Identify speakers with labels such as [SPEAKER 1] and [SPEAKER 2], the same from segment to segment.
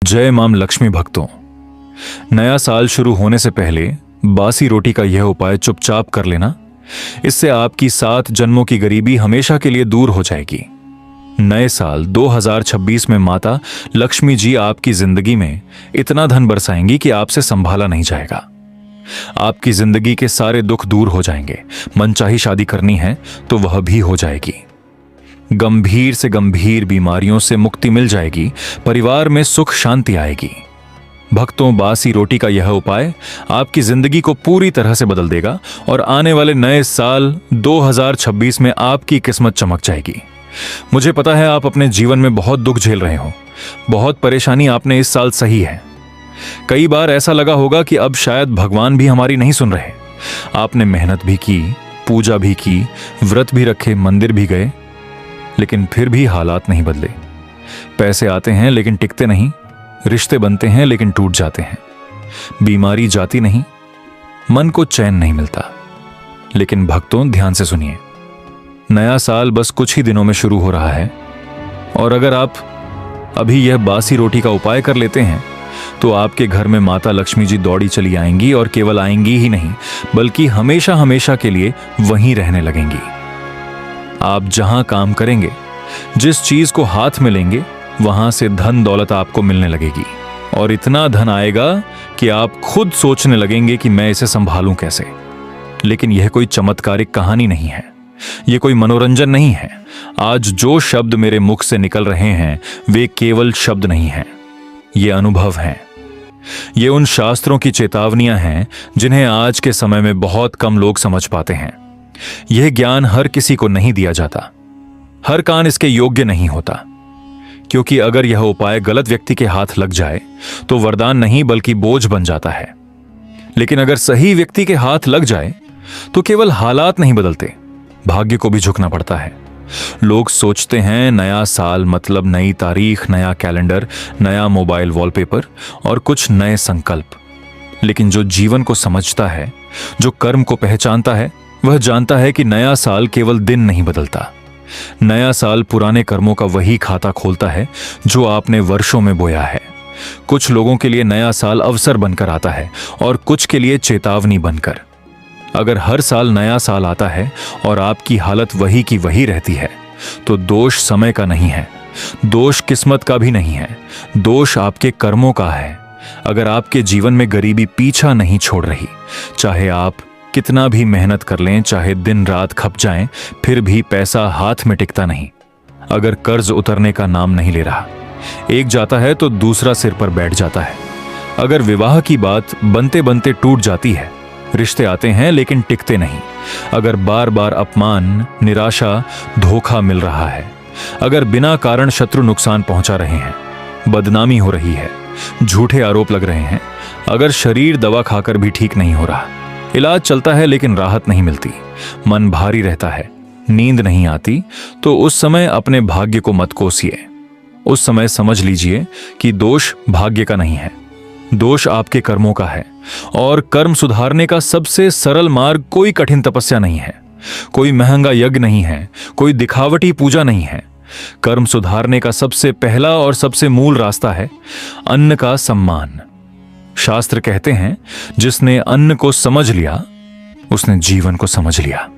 [SPEAKER 1] जय माम लक्ष्मी भक्तों। नया साल शुरू होने से पहले बासी रोटी का यह उपाय चुपचाप कर लेना। इससे आपकी 7 जन्मों की गरीबी हमेशा के लिए दूर हो जाएगी। नए साल 2026 में माता लक्ष्मी जी आपकी जिंदगी में इतना धन बरसाएंगी कि आपसे संभाला नहीं जाएगा। आपकी जिंदगी के सारे दुख दूर हो जाएंगे। मनचाही शादी करनी है तो वह भी हो जाएगी। गंभीर से गंभीर बीमारियों से मुक्ति मिल जाएगी। परिवार में सुख शांति आएगी। भक्तों, बासी रोटी का यह उपाय आपकी जिंदगी को पूरी तरह से बदल देगा और आने वाले नए साल 2026 में आपकी किस्मत चमक जाएगी। मुझे पता है आप अपने जीवन में बहुत दुख झेल रहे हो, बहुत परेशानी आपने इस साल सही है। कई बार ऐसा लगा होगा कि अब शायद भगवान भी हमारी नहीं सुन रहे। आपने मेहनत भी की, पूजा भी की, व्रत भी रखे, मंदिर भी गए, लेकिन फिर भी हालात नहीं बदले। पैसे आते हैं लेकिन टिकते नहीं, रिश्ते बनते हैं लेकिन टूट जाते हैं, बीमारी जाती नहीं, मन को चैन नहीं मिलता। लेकिन भक्तों, ध्यान से सुनिए, नया साल बस कुछ ही दिनों में शुरू हो रहा है और अगर आप अभी यह बासी रोटी का उपाय कर लेते हैं तो आपके घर में माता लक्ष्मी जी दौड़ी चली आएंगी और केवल आएंगी ही नहीं बल्कि हमेशा हमेशा के लिए वहीं रहने लगेंगी। आप जहां काम करेंगे, जिस चीज को हाथ में लेंगे, वहां से धन दौलत आपको मिलने लगेगी और इतना धन आएगा कि आप खुद सोचने लगेंगे कि मैं इसे संभालूं कैसे। लेकिन यह कोई चमत्कारिक कहानी नहीं है, यह कोई मनोरंजन नहीं है। आज जो शब्द मेरे मुख से निकल रहे हैं वे केवल शब्द नहीं हैं, ये अनुभव हैं। ये उन शास्त्रों की चेतावनियां हैं जिन्हें आज के समय में बहुत कम लोग समझ पाते हैं। यह ज्ञान हर किसी को नहीं दिया जाता, हर कान इसके योग्य नहीं होता, क्योंकि अगर यह उपाय गलत व्यक्ति के हाथ लग जाए तो वरदान नहीं बल्कि बोझ बन जाता है। लेकिन अगर सही व्यक्ति के हाथ लग जाए तो केवल हालात नहीं बदलते, भाग्य को भी झुकना पड़ता है। लोग सोचते हैं नया साल मतलब नई तारीख, नया कैलेंडर, नया मोबाइल वॉलपेपर और कुछ नए संकल्प। लेकिन जो जीवन को समझता है, जो कर्म को पहचानता है, वह जानता है कि नया साल केवल दिन नहीं बदलता। नया साल पुराने कर्मों का वही खाता खोलता है जो आपने वर्षों में बोया है। कुछ लोगों के लिए नया साल अवसर बनकर आता है और कुछ के लिए चेतावनी बनकर। अगर हर साल नया साल आता है और आपकी हालत वही की वही रहती है तो दोष समय का नहीं है, दोष किस्मत का भी नहीं है, दोष आपके कर्मों का है। अगर आपके जीवन में गरीबी पीछा नहीं छोड़ रही, चाहे आप कितना भी मेहनत कर लें, चाहे दिन रात खप जाएं, फिर भी पैसा हाथ में टिकता नहीं। अगर कर्ज उतरने का नाम नहीं ले रहा, एक जाता है तो दूसरा सिर पर बैठ जाता है। अगर विवाह की बात बनते बनते टूट जाती है, रिश्ते आते हैं लेकिन टिकते नहीं। अगर बार बार अपमान, निराशा, धोखा मिल रहा है, अगर बिना कारण शत्रु नुकसान पहुंचा रहे हैं, बदनामी हो रही है, झूठे आरोप लग रहे हैं, अगर शरीर दवा खाकर भी ठीक नहीं हो रहा, इलाज चलता है लेकिन राहत नहीं मिलती, मन भारी रहता है, नींद नहीं आती, तो उस समय अपने भाग्य को मत कोसिए। उस समय समझ लीजिए कि दोष भाग्य का नहीं है, दोष आपके कर्मों का है। और कर्म सुधारने का सबसे सरल मार्ग कोई कठिन तपस्या नहीं है, कोई महंगा यज्ञ नहीं है, कोई दिखावटी पूजा नहीं है। कर्म सुधारने का सबसे पहला और सबसे मूल रास्ता है अन्न का सम्मान। शास्त्र कहते हैं, जिसने अन्न को समझ लिया उसने जीवन को समझ लिया,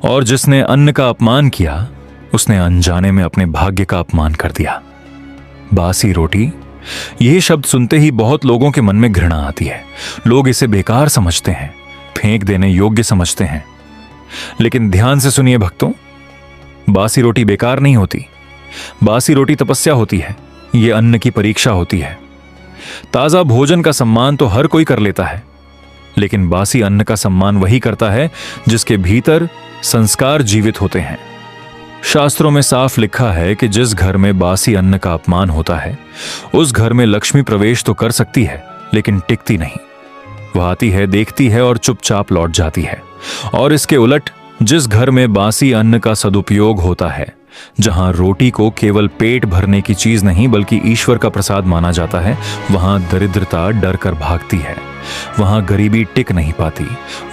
[SPEAKER 1] और जिसने अन्न का अपमान किया उसने अनजाने में अपने भाग्य का अपमान कर दिया। बासी रोटी, यह शब्द सुनते ही बहुत लोगों के मन में घृणा आती है। लोग इसे बेकार समझते हैं, फेंक देने योग्य समझते हैं। लेकिन ध्यान से सुनिए भक्तों, बासी रोटी बेकार नहीं होती। बासी रोटी तपस्या होती है, यह अन्न की परीक्षा होती है। ताजा भोजन का सम्मान तो हर कोई कर लेता है, लेकिन बासी अन्न का सम्मान वही करता है जिसके भीतर संस्कार जीवित होते हैं। शास्त्रों में साफ लिखा है कि जिस घर में बासी अन्न का अपमान होता है उस घर में लक्ष्मी प्रवेश तो कर सकती है लेकिन टिकती नहीं। वह आती है, देखती है और चुपचाप लौट जाती है। और इसके उलट जिस घर में बासी अन्न का सदुपयोग होता है, जहां रोटी को केवल पेट भरने की चीज नहीं बल्कि ईश्वर का प्रसाद माना जाता है, वहां दरिद्रता डर कर भागती है, वहां गरीबी टिक नहीं पाती,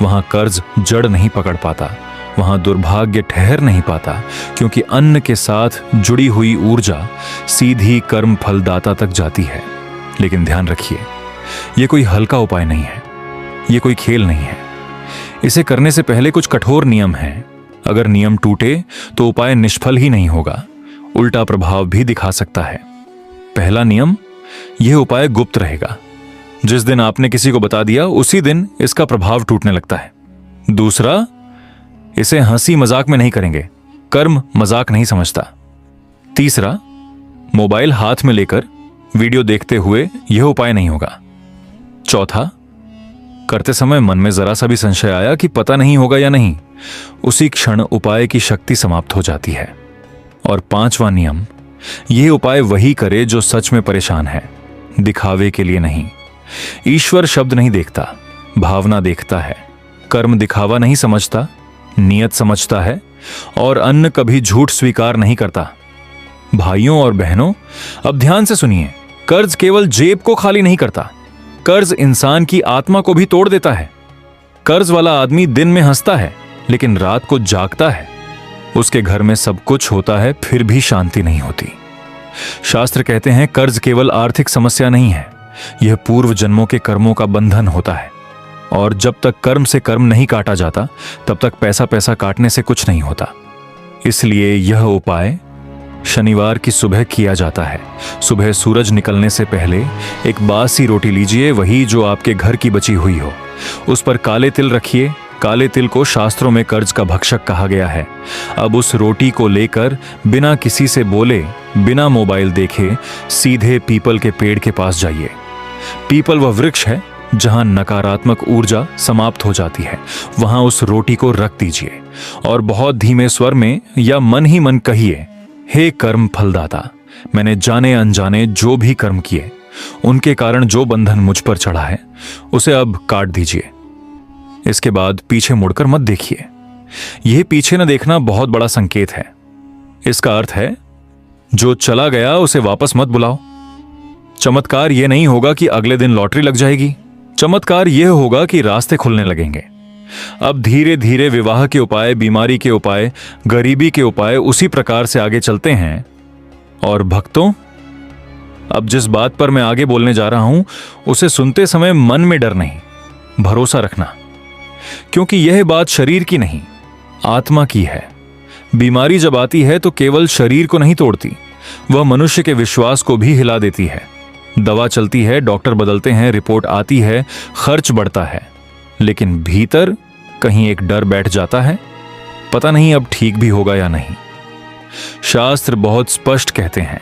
[SPEAKER 1] वहां कर्ज जड़ नहीं पकड़ पाता, वहां दुर्भाग्य ठहर नहीं पाता, क्योंकि अन्न के साथ जुड़ी हुई ऊर्जा सीधी कर्म फलदाता तक जाती है। लेकिन ध्यान रखिए, यह कोई हल्का उपाय नहीं है, यह कोई खेल नहीं है। इसे करने से पहले कुछ कठोर नियम हैं। अगर नियम टूटे तो उपाय निष्फल ही नहीं होगा, उल्टा प्रभाव भी दिखा सकता है। पहला नियम, यह उपाय गुप्त रहेगा। जिस दिन आपने किसी को बता दिया उसी दिन इसका प्रभाव टूटने लगता है। दूसरा, इसे हंसी मजाक में नहीं करेंगे, कर्म मजाक नहीं समझता। तीसरा, मोबाइल हाथ में लेकर वीडियो देखते हुए यह उपाय नहीं होगा। चौथा, करते समय मन में जरा सा भी संशय आया कि पता नहीं होगा या नहीं, उसी क्षण उपाय की शक्ति समाप्त हो जाती है। और पांचवा नियम, यह उपाय वही करे जो सच में परेशान है, दिखावे के लिए नहीं। ईश्वर शब्द नहीं देखता, भावना देखता है। कर्म दिखावा नहीं समझता, नियत समझता है। और अन्न कभी झूठ स्वीकार नहीं करता। भाइयों और बहनों, अब ध्यान से सुनिए, कर्ज केवल जेब को खाली नहीं करता, कर्ज इंसान की आत्मा को भी तोड़ देता है। कर्ज वाला आदमी दिन में हंसता है लेकिन रात को जागता है। उसके घर में सब कुछ होता है फिर भी शांति नहीं होती। शास्त्र कहते हैं कर्ज केवल आर्थिक समस्या नहीं है, यह पूर्व जन्मों के कर्मों का बंधन होता है। और जब तक कर्म से कर्म नहीं काटा जाता तब तक पैसा पैसा काटने से कुछ नहीं होता। इसलिए यह उपाय शनिवार की सुबह किया जाता है। सुबह सूरज निकलने से पहले एक बासी रोटी लीजिए, वही जो आपके घर की बची हुई हो। उस पर काले तिल रखिए। काले तिल को शास्त्रों में कर्ज का भक्षक कहा गया है। अब उस रोटी को लेकर बिना किसी से बोले, बिना मोबाइल देखे सीधे पीपल के पेड़ के पास जाइए। पीपल वह वृक्ष है जहां नकारात्मक ऊर्जा समाप्त हो जाती है। वहां उस रोटी को रख दीजिए और बहुत धीमे स्वर में या मन ही मन कहिए, हे कर्म फलदाता, मैंने जाने अनजाने जो भी कर्म किए, उनके कारण जो बंधन मुझ पर चढ़ा है उसे अब काट दीजिए। इसके बाद पीछे मुड़कर मत देखिए। यह पीछे न देखना बहुत बड़ा संकेत है। इसका अर्थ है जो चला गया उसे वापस मत बुलाओ। चमत्कार यह नहीं होगा कि अगले दिन लॉटरी लग जाएगी। चमत्कार यह होगा कि रास्ते खुलने लगेंगे। अब धीरे धीरे विवाह के उपाय, बीमारी के उपाय, गरीबी के उपाय उसी प्रकार से आगे चलते हैं। और भक्तों, अब जिस बात पर मैं आगे बोलने जा रहा हूं उसे सुनते समय मन में डर नहीं, भरोसा रखना, क्योंकि यह बात शरीर की नहीं, आत्मा की है। बीमारी जब आती है तो केवल शरीर को नहीं तोड़ती, वह मनुष्य के विश्वास को भी हिला देती है। दवा चलती है, डॉक्टर बदलते हैं, रिपोर्ट आती है, खर्च बढ़ता है, लेकिन भीतर कहीं एक डर बैठ जाता है, पता नहीं अब ठीक भी होगा या नहीं। शास्त्र बहुत स्पष्ट कहते हैं,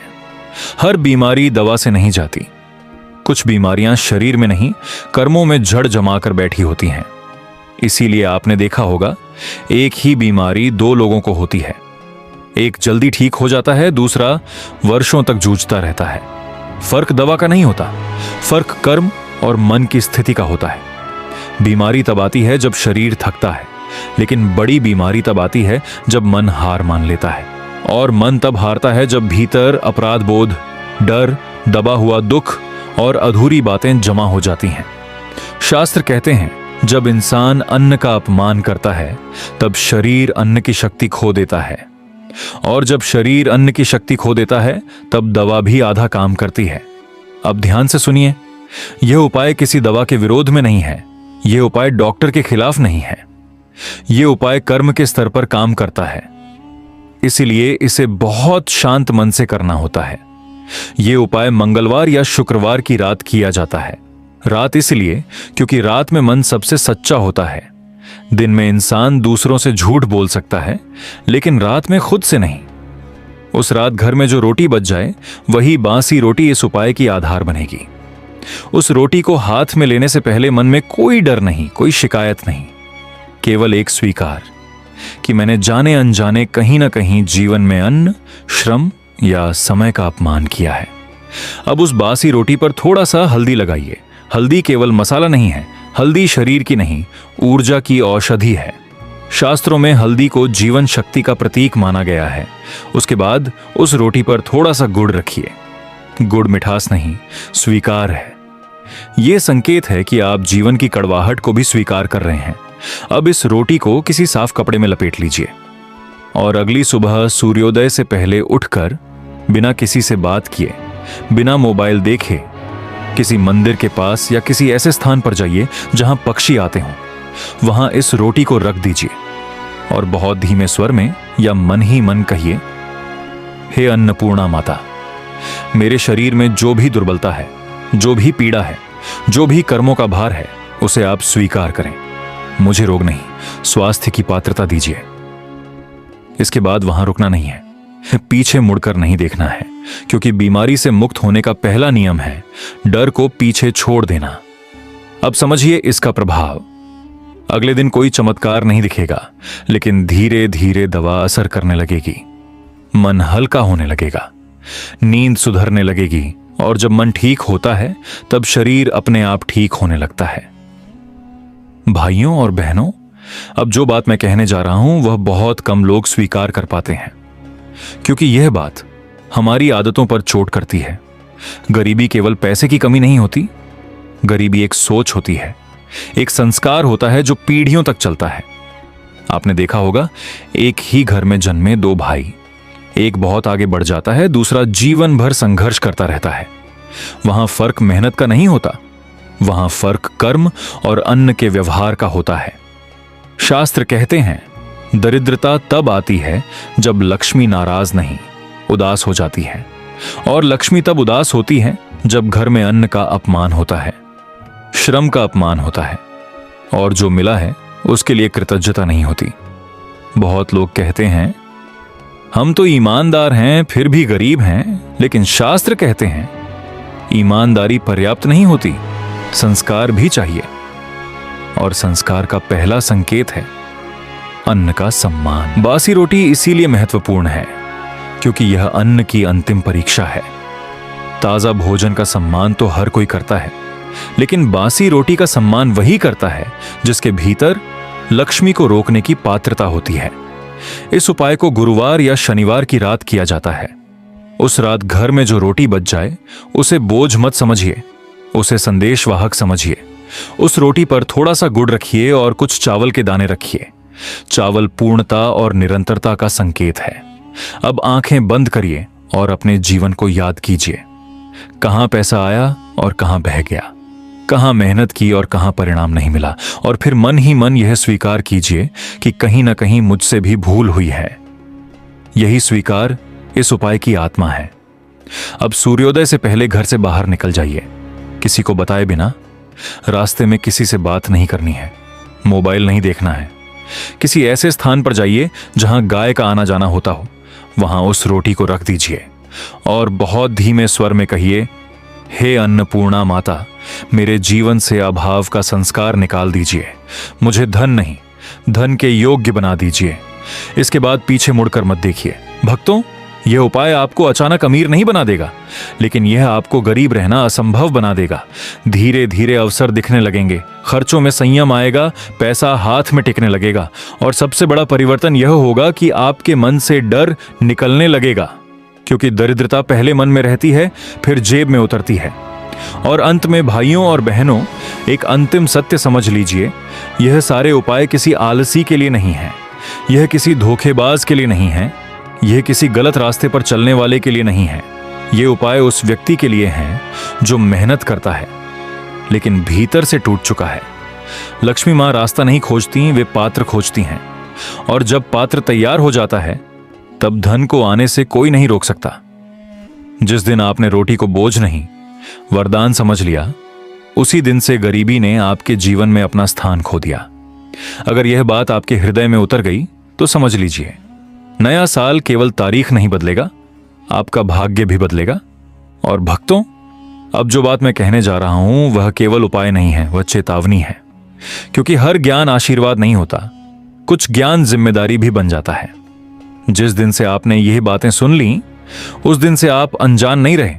[SPEAKER 1] हर बीमारी दवा से नहीं जाती। कुछ बीमारियां शरीर में नहीं, कर्मों में जड़ जमाकर बैठी होती हैं। इसीलिए आपने देखा होगा, एक ही बीमारी दो लोगों को होती है। एक जल्दी ठीक हो जाता है, दूसरा वर्षों तक जूझता रहता है। फर्क दवा का नहीं होता, फर्क कर्म और मन की स्थिति का होता है। बीमारी तब आती है जब शरीर थकता है, लेकिन बड़ी बीमारी तब आती है जब मन हार मान लेता है। और मन तब हारता है जब भीतर अपराध बोध, डर, दबा हुआ दुख और अधूरी बातें जमा हो जाती हैं। शास्त्र कहते हैं, जब इंसान अन्न का अपमान करता है तब शरीर अन्न की शक्ति खो देता है, और जब शरीर अन्न की शक्ति खो देता है तब दवा भी आधा काम करती है। अब ध्यान से सुनिए, यह उपाय किसी दवा के विरोध में नहीं है, यह उपाय डॉक्टर के खिलाफ नहीं है, यह उपाय कर्म के स्तर पर काम करता है। इसीलिए इसे बहुत शांत मन से करना होता है। यह उपाय मंगलवार या शुक्रवार की रात किया जाता है। रात इसलिए क्योंकि रात में मन सबसे सच्चा होता है। दिन में इंसान दूसरों से झूठ बोल सकता है, लेकिन रात में खुद से नहीं। उस रात घर में जो रोटी बच जाए वही बासी रोटी इस उपाय की आधार बनेगी। उस रोटी को हाथ में लेने से पहले मन में कोई डर नहीं, कोई शिकायत नहीं, केवल एक स्वीकार कि मैंने जाने अनजाने कहीं ना कहीं जीवन में अन्न, श्रम या समय का अपमान किया है। अब उस बासी रोटी पर थोड़ा सा हल्दी लगाइए। हल्दी केवल मसाला नहीं है, हल्दी शरीर की नहीं, ऊर्जा की औषधि है। शास्त्रों में हल्दी को जीवन शक्ति का प्रतीक माना गया है। उसके बाद उस रोटी पर थोड़ा सा गुड़ रखिए। गुड़ मिठास नहीं, स्वीकार है। यह संकेत है कि आप जीवन की कड़वाहट को भी स्वीकार कर रहे हैं। अब इस रोटी को किसी साफ कपड़े में लपेट लीजिए और अगली सुबह सूर्योदय से पहले उठकर बिना किसी से बात किए, बिना मोबाइल देखे, किसी मंदिर के पास या किसी ऐसे स्थान पर जाइए जहां पक्षी आते हों। वहां इस रोटी को रख दीजिए और बहुत धीमे स्वर में या मन ही मन कहिए, हे अन्नपूर्णा माता, मेरे शरीर में जो भी दुर्बलता है, जो भी पीड़ा है, जो भी कर्मों का भार है, उसे आप स्वीकार करें। मुझे रोग नहीं, स्वास्थ्य की पात्रता दीजिए। इसके बाद वहां रुकना नहीं है, पीछे मुड़कर नहीं देखना है, क्योंकि बीमारी से मुक्त होने का पहला नियम है डर को पीछे छोड़ देना। अब समझिए इसका प्रभाव। अगले दिन कोई चमत्कार नहीं दिखेगा, लेकिन धीरे धीरे दवा असर करने लगेगी। मन हल्का होने लगेगा, नींद सुधरने लगेगी, और जब मन ठीक होता है तब शरीर अपने आप ठीक होने लगता है। भाइयों और बहनों, अब जो बात मैं कहने जा रहा हूं वह बहुत कम लोग स्वीकार कर पाते हैं, क्योंकि यह बात हमारी आदतों पर चोट करती है। गरीबी केवल पैसे की कमी नहीं होती, गरीबी एक सोच होती है, एक संस्कार होता है जो पीढ़ियों तक चलता है। आपने देखा होगा, एक ही घर में जन्मे दो भाई, एक बहुत आगे बढ़ जाता है, दूसरा जीवन भर संघर्ष करता रहता है। वहां फर्क मेहनत का नहीं होता, वहां फर्क कर्म और अन्न के व्यवहार का होता है। शास्त्र कहते हैं, दरिद्रता तब आती है जब लक्ष्मी नाराज नहीं, उदास हो जाती है, और लक्ष्मी तब उदास होती है जब घर में अन्न का अपमान होता है, श्रम का अपमान होता है, और जो मिला है उसके लिए कृतज्ञता नहीं होती। बहुत लोग कहते हैं, हम तो ईमानदार हैं फिर भी गरीब हैं, लेकिन शास्त्र कहते हैं ईमानदारी पर्याप्त नहीं होती, संस्कार भी चाहिए, और संस्कार का पहला संकेत है अन्न का सम्मान। बासी रोटी इसीलिए महत्वपूर्ण है क्योंकि यह अन्न की अंतिम परीक्षा है। ताजा भोजन का सम्मान तो हर कोई करता है, लेकिन बासी रोटी का सम्मान वही करता है जिसके भीतर लक्ष्मी को रोकने की पात्रता होती है। इस उपाय को गुरुवार या शनिवार की रात किया जाता है। उस रात घर में जो रोटी बच जाए उसे बोझ मत समझिए, उसे संदेशवाहक समझिए। उस रोटी पर थोड़ा सा गुड़ रखिए और कुछ चावल के दाने रखिए। चावल पूर्णता और निरंतरता का संकेत है। अब आंखें बंद करिए और अपने जीवन को याद कीजिए। कहां पैसा आया और कहां बह गया, कहां मेहनत की और कहां परिणाम नहीं मिला, और फिर मन ही मन यह स्वीकार कीजिए कि कहीं ना कहीं मुझसे भी भूल हुई है। यही स्वीकार इस उपाय की आत्मा है। अब सूर्योदय से पहले घर से बाहर निकल जाइए, किसी को बताए बिना। रास्ते में किसी से बात नहीं करनी है, मोबाइल नहीं देखना है। किसी ऐसे स्थान पर जाइए जहां गाय का आना जाना होता हो, वहां उस रोटी को रख दीजिए और बहुत धीमे स्वर में कहिए, हे अन्नपूर्णा माता, मेरे जीवन से अभाव का संस्कार निकाल दीजिए। मुझे धन नहीं, धन के योग्य बना दीजिए। इसके बाद पीछे मुड़कर मत देखिए। भक्तों, यह उपाय आपको अचानक अमीर नहीं बना देगा, लेकिन यह आपको गरीब रहना असंभव बना देगा। धीरे धीरे अवसर दिखने लगेंगे, खर्चों में संयम आएगा, पैसा हाथ में टिकने लगेगा, और सबसे बड़ा परिवर्तन यह होगा कि आपके मन से डर निकलने लगेगा, क्योंकि दरिद्रता पहले मन में रहती है, फिर जेब में उतरती है। और अंत में भाइयों और बहनों, एक अंतिम सत्य समझ लीजिए, यह सारे उपाय किसी आलसी के लिए नहीं है, यह किसी धोखेबाज के लिए नहीं है, यह किसी गलत रास्ते पर चलने वाले के लिए नहीं है। ये उपाय उस व्यक्ति के लिए हैं जो मेहनत करता है लेकिन भीतर से टूट चुका है। लक्ष्मी मां रास्ता नहीं खोजती, वे पात्र खोजती हैं, और जब पात्र तैयार हो जाता है तब धन को आने से कोई नहीं रोक सकता। जिस दिन आपने रोटी को बोझ नहीं, वरदान समझ लिया, उसी दिन से गरीबी ने आपके जीवन में अपना स्थान खो दिया। अगर यह बात आपके हृदय में उतर गई तो समझ लीजिए, नया साल केवल तारीख नहीं बदलेगा, आपका भाग्य भी बदलेगा। और भक्तों, अब जो बात मैं कहने जा रहा हूं वह केवल उपाय नहीं है, वह चेतावनी है। क्योंकि हर ज्ञान आशीर्वाद नहीं होता, कुछ ज्ञान जिम्मेदारी भी बन जाता है। जिस दिन से आपने यही बातें सुन ली, उस दिन से आप अनजान नहीं रहे।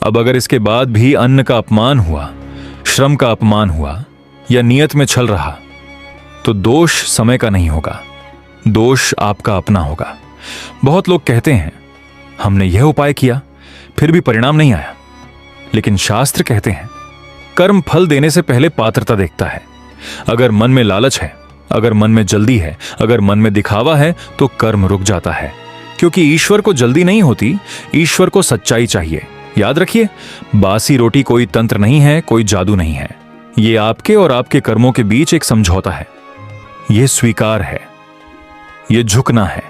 [SPEAKER 1] अब अगर इसके बाद भी अन्न का अपमान हुआ, श्रम का अपमान हुआ या नियत में छल रहा, तो दोष समय का नहीं होगा, दोष आपका अपना होगा। बहुत लोग कहते हैं, हमने यह उपाय किया फिर भी परिणाम नहीं आया, लेकिन शास्त्र कहते हैं, कर्म फल देने से पहले पात्रता देखता है। अगर मन में लालच है, अगर मन में जल्दी है, अगर मन में दिखावा है, तो कर्म रुक जाता है। क्योंकि ईश्वर को जल्दी नहीं होती, ईश्वर को सच्चाई चाहिए। याद रखिए, बासी रोटी कोई तंत्र नहीं है, कोई जादू नहीं है। ये आपके और आपके कर्मों के बीच एक समझौता है। यह स्वीकार है, यह झुकना है,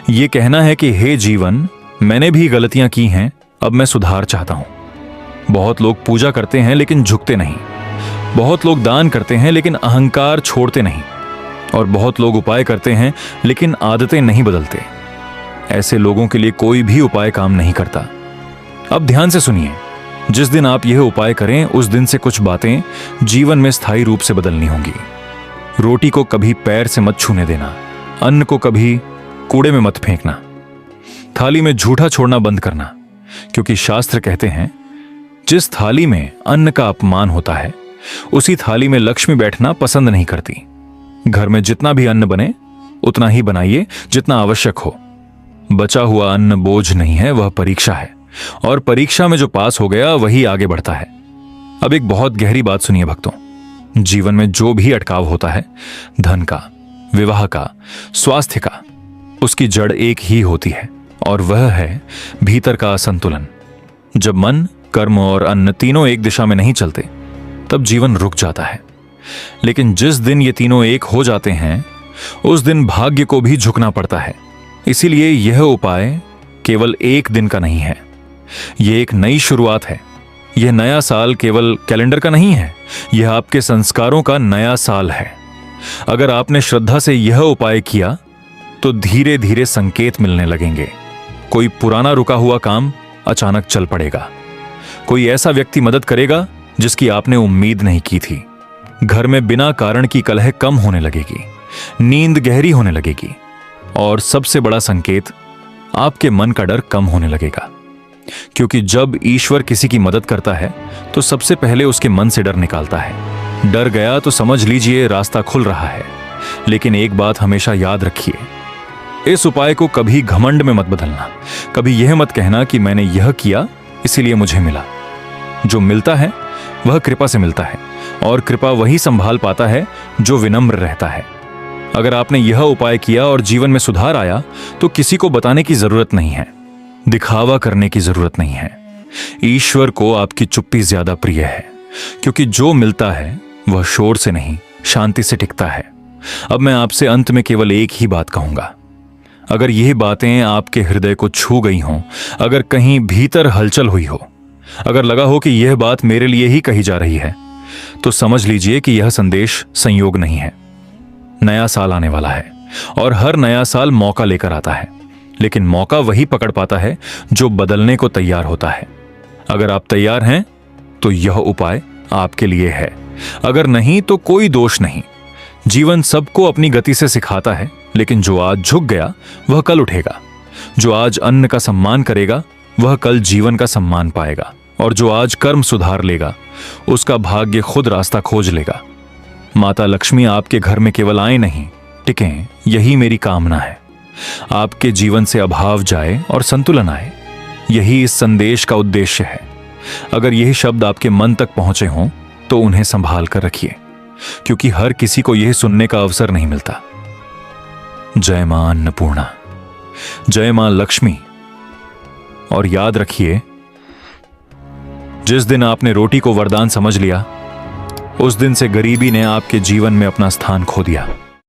[SPEAKER 1] यह कहना है कि हे जीवन, मैंने भी गलतियां की हैं, अब मैं सुधार चाहता हूं। बहुत लोग पूजा करते हैं लेकिन झुकते नहीं। बहुत लोग दान करते हैं लेकिन अहंकार छोड़ते नहीं। और बहुत लोग उपाय करते हैं लेकिन आदतें नहीं बदलते। ऐसे लोगों के लिए कोई भी उपाय काम नहीं करता। अब ध्यान से सुनिए, जिस दिन आप यह उपाय करें उस दिन से कुछ बातें जीवन में स्थायी रूप से बदलनी होंगी। रोटी को कभी पैर से मत छूने देना, अन्न को कभी कूड़े में मत फेंकना, थाली में झूठा छोड़ना बंद करना, क्योंकि शास्त्र कहते हैं जिस थाली में अन्न का अपमान होता है उसी थाली में लक्ष्मी बैठना पसंद नहीं करती। घर में जितना भी अन्न बने उतना ही बनाइए जितना आवश्यक हो। बचा हुआ अन्न बोझ नहीं है, वह परीक्षा है, और परीक्षा में जो पास हो गया वही आगे बढ़ता है। अब एक बहुत गहरी बात सुनिए भक्तों, जीवन में जो भी अटकाव होता है, धन का, विवाह का, स्वास्थ्य का, उसकी जड़ एक ही होती है, और वह है भीतर का असंतुलन। जब मन, कर्म और अन्न तीनों एक दिशा में नहीं चलते तब जीवन रुक जाता है। लेकिन जिस दिन ये तीनों एक हो जाते हैं उस दिन भाग्य को भी झुकना पड़ता है। इसीलिए यह उपाय केवल एक दिन का नहीं है, यह एक नई शुरुआत है। यह नया साल केवल कैलेंडर का नहीं है, यह आपके संस्कारों का नया साल है। अगर आपने श्रद्धा से यह उपाय किया तो धीरे धीरे संकेत मिलने लगेंगे। कोई पुराना रुका हुआ काम अचानक चल पड़ेगा। कोई ऐसा व्यक्ति मदद करेगा जिसकी आपने उम्मीद नहीं की थी। घर में बिना कारण की कलह कम होने लगेगी, नींद गहरी होने लगेगी, और सबसे बड़ा संकेत, आपके मन का डर कम होने लगेगा। क्योंकि जब ईश्वर किसी की मदद करता है तो सबसे पहले उसके मन से डर निकालता है। डर गया तो समझ लीजिए रास्ता खुल रहा है। लेकिन एक बात हमेशा याद रखिए, इस उपाय को कभी घमंड में मत बदलना। कभी यह मत कहना कि मैंने यह किया इसीलिए मुझे मिला। जो मिलता है वह कृपा से मिलता है, और कृपा वही संभाल पाता है जो विनम्र रहता है। अगर आपने यह उपाय किया और जीवन में सुधार आया तो किसी को बताने की जरूरत नहीं है, दिखावा करने की जरूरत नहीं है। ईश्वर को आपकी चुप्पी ज्यादा प्रिय है, क्योंकि जो मिलता है वह शोर से नहीं, शांति से टिकता है। अब मैं आपसे अंत में केवल एक ही बात कहूंगा। अगर यह बातें आपके हृदय को छू गई हों, अगर कहीं भीतर हलचल हुई हो, अगर लगा हो कि यह बात मेरे लिए ही कही जा रही है, तो समझ लीजिए कि यह संदेश संयोग नहीं है। नया साल आने वाला है, और हर नया साल मौका लेकर आता है। लेकिन मौका वही पकड़ पाता है जो बदलने को तैयार होता है। अगर आप तैयार हैं तो यह उपाय आपके लिए है, अगर नहीं तो कोई दोष नहीं। जीवन सबको अपनी गति से सिखाता है, लेकिन जो आज झुक गया वह कल उठेगा। जो आज अन्न का सम्मान करेगा वह कल जीवन का सम्मान पाएगा, और जो आज कर्म सुधार लेगा उसका भाग्य खुद रास्ता खोज लेगा। माता लक्ष्मी आपके घर में केवल आए नहीं, टिकें, यही मेरी कामना है। आपके जीवन से अभाव जाए और संतुलन आए, यही इस संदेश का उद्देश्य है। अगर यही शब्द आपके मन तक पहुंचे हों तो उन्हें संभाल कर रखिए, क्योंकि हर किसी को यह सुनने का अवसर नहीं मिलता। जय मां अन्नपूर्णा, जय मां लक्ष्मी। और याद रखिए, जिस दिन आपने रोटी को वरदान समझ लिया उस दिन से गरीबी ने आपके जीवन में अपना स्थान खो दिया।